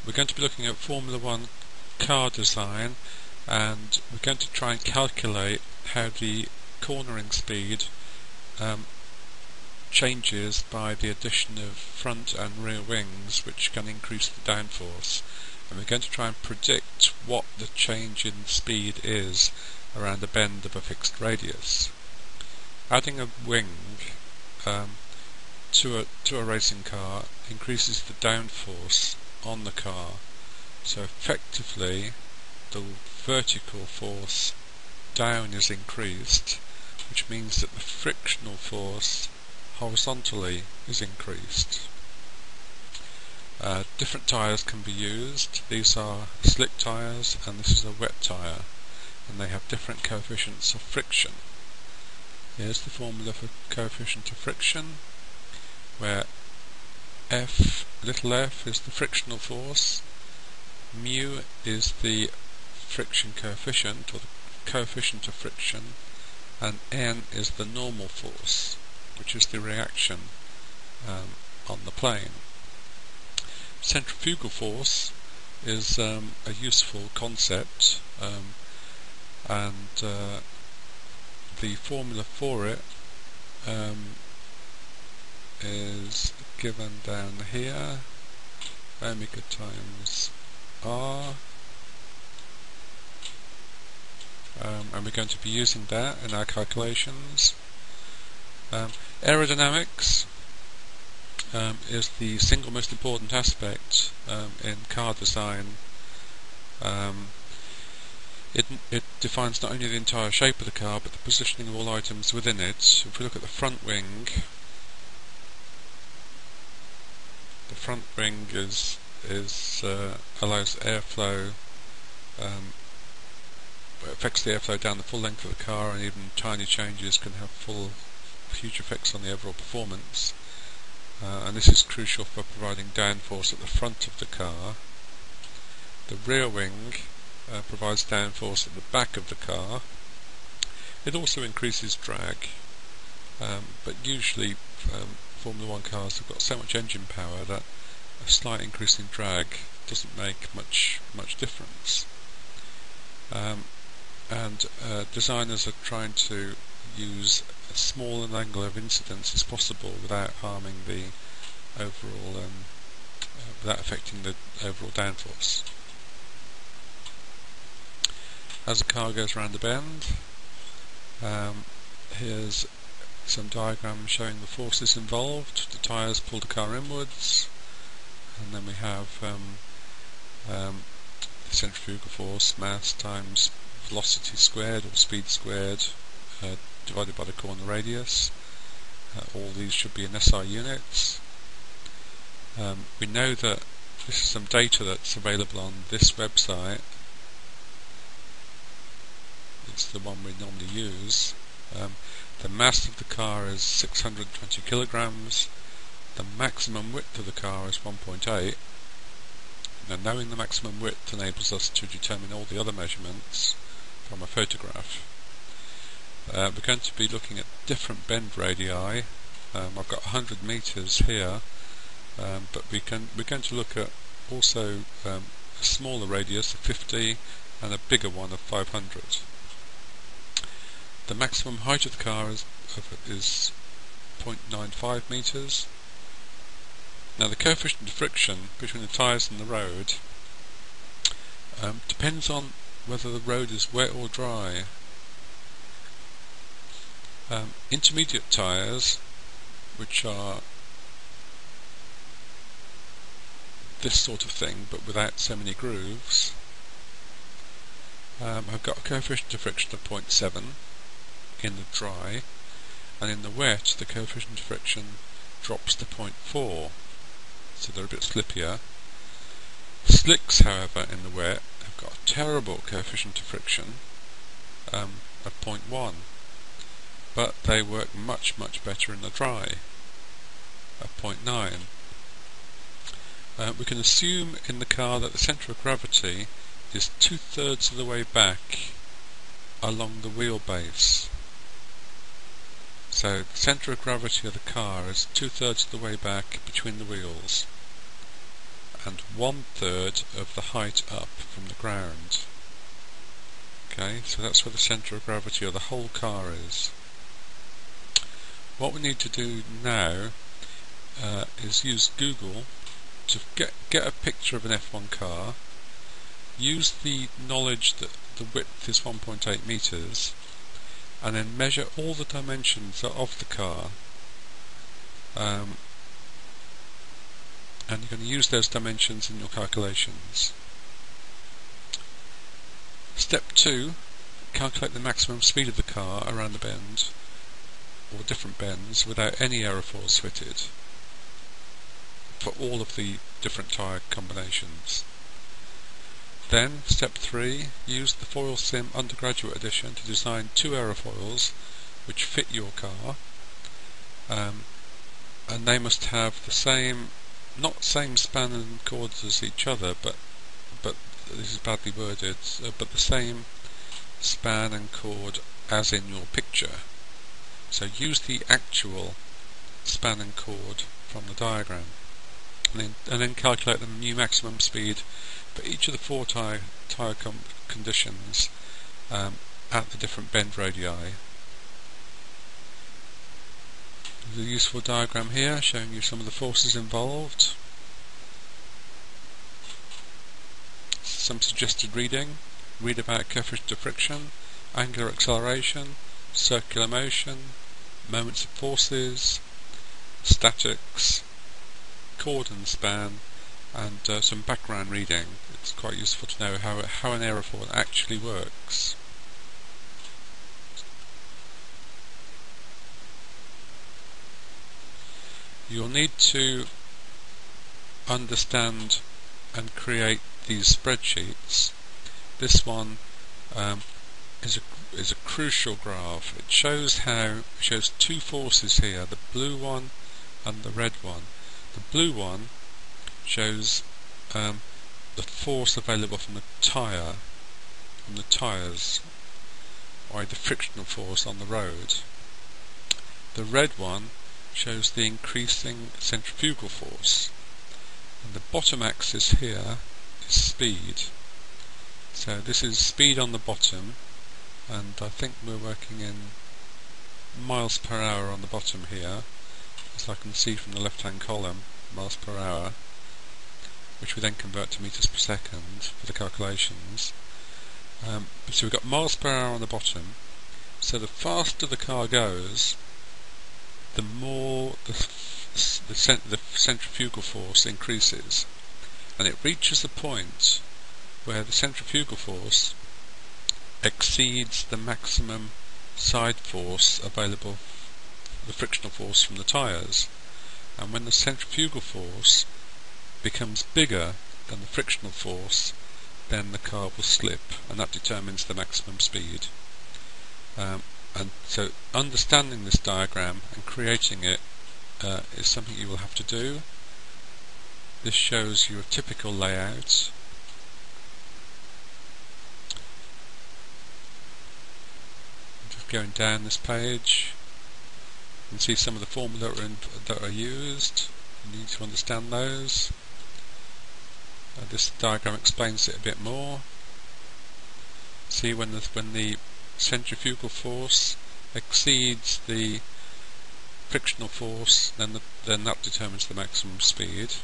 We're going to be looking at Formula 1 car design, and we're going to try and calculate how the cornering speed changes by the addition of front and rear wings, which can increase the downforce. And we're going to try and predict what the change in speed is around a bend of a fixed radius. Adding a wing to a racing car increases the downforce on the car, so effectively the vertical force down is increased, which means that the frictional force horizontally is increased. Different tyres can be used. These are slick tyres and this is a wet tyre, and they have different coefficients of friction. Here's the formula for coefficient of friction, where little f is the frictional force, mu is the friction coefficient, or the coefficient of friction, and n is the normal force, which is the reaction on the plane. Centrifugal force is a useful concept, and the formula for it is given down here, omega times r, and we're going to be using that in our calculations. Aerodynamics is the single most important aspect in car design. It defines not only the entire shape of the car, but the positioning of all items within it. If we look at the front wing allows airflow, affects the airflow down the full length of the car, and even tiny changes can have huge effects on the overall performance. And this is crucial for providing downforce at the front of the car. The rear wing provides downforce at the back of the car. It also increases drag, but usually Formula 1 cars have got so much engine power that a slight increase in drag doesn't make much difference. And designers are trying to use as small an angle of incidence as possible without harming the overall, without affecting the overall downforce. As the car goes around the bend, here's some diagrams showing the forces involved. The tyres pull the car inwards, and then we have the centrifugal force, mass times velocity squared or speed squared, divided by the corner radius. All these should be in SI units. We know that this is some data that's available on this website. It's the one we normally use. The mass of the car is 620 kilograms. The maximum width of the car is 1.8. Now, knowing the maximum width enables us to determine all the other measurements from a photograph. We're going to be looking at different bend radii. I've got 100 meters here, but we're going to look at also a smaller radius of 50 and a bigger one of 500. The maximum height of the car is 0.95 meters. Now, the coefficient of friction between the tyres and the road depends on whether the road is wet or dry. Intermediate tyres, which are this sort of thing but without so many grooves, have got a coefficient of friction of 0.7 in the dry, and in the wet the coefficient of friction drops to 0.4, so they're a bit slippier. Slicks, however, in the wet have got a terrible coefficient of friction of 0.1, but they work much better in the dry, at 0.9. We can assume in the car that the centre of gravity is 2/3 of the way back along the wheelbase. So the centre of gravity of the car is 2/3 of the way back between the wheels, and 1/3 of the height up from the ground. Okay, so that's where the centre of gravity of the whole car is. What we need to do now is use Google to get a picture of an F1 car, use the knowledge that the width is 1.8 meters, and then measure all the dimensions of the car, and you're going to use those dimensions in your calculations. Step 2, calculate the maximum speed of the car around the bend, or different bends, without any aerofoils fitted, for all of the different tyre combinations. Then, step 3, use the Foil Sim Undergraduate Edition to design 2 aerofoils which fit your car, and they must have the same, not same span and chords as each other, but this is badly worded, but the same span and chord as in your picture. So use the actual span and chord from the diagram, and then calculate the new maximum speed for each of the 4 tyre conditions at the different bend radii. There's a useful diagram here showing you some of the forces involved. Some suggested reading. Read about coefficient of friction, angular acceleration, circular motion, moments of forces, statics, chord and span, and some background reading. It's quite useful to know how an aerofoil actually works. You'll need to understand and create these spreadsheets. This one is a crucial graph. It shows 2 forces here, the blue one and the red one. The blue one shows the force available from the tyres, or the frictional force on the road. The red one shows the increasing centrifugal force, and the bottom axis here is speed. So this is speed on the bottom, and I think we're working in miles per hour on the bottom here, as I can see from the left hand column, miles per hour, which we then convert to meters per second for the calculations. So we've got miles per hour on the bottom, so the faster the car goes, the more the centrifugal force increases, and it reaches the point where the centrifugal force exceeds the maximum side force available, the frictional force from the tyres. And when the centrifugal force becomes bigger than the frictional force, then the car will slip, and that determines the maximum speed. And so understanding this diagram and creating it is something you will have to do. This shows you a typical layout. Just going down this page, you can see some of the formula that are used. You need to understand those. This diagram explains it a bit more. See, when the centrifugal force exceeds the frictional force, then that determines the maximum speed.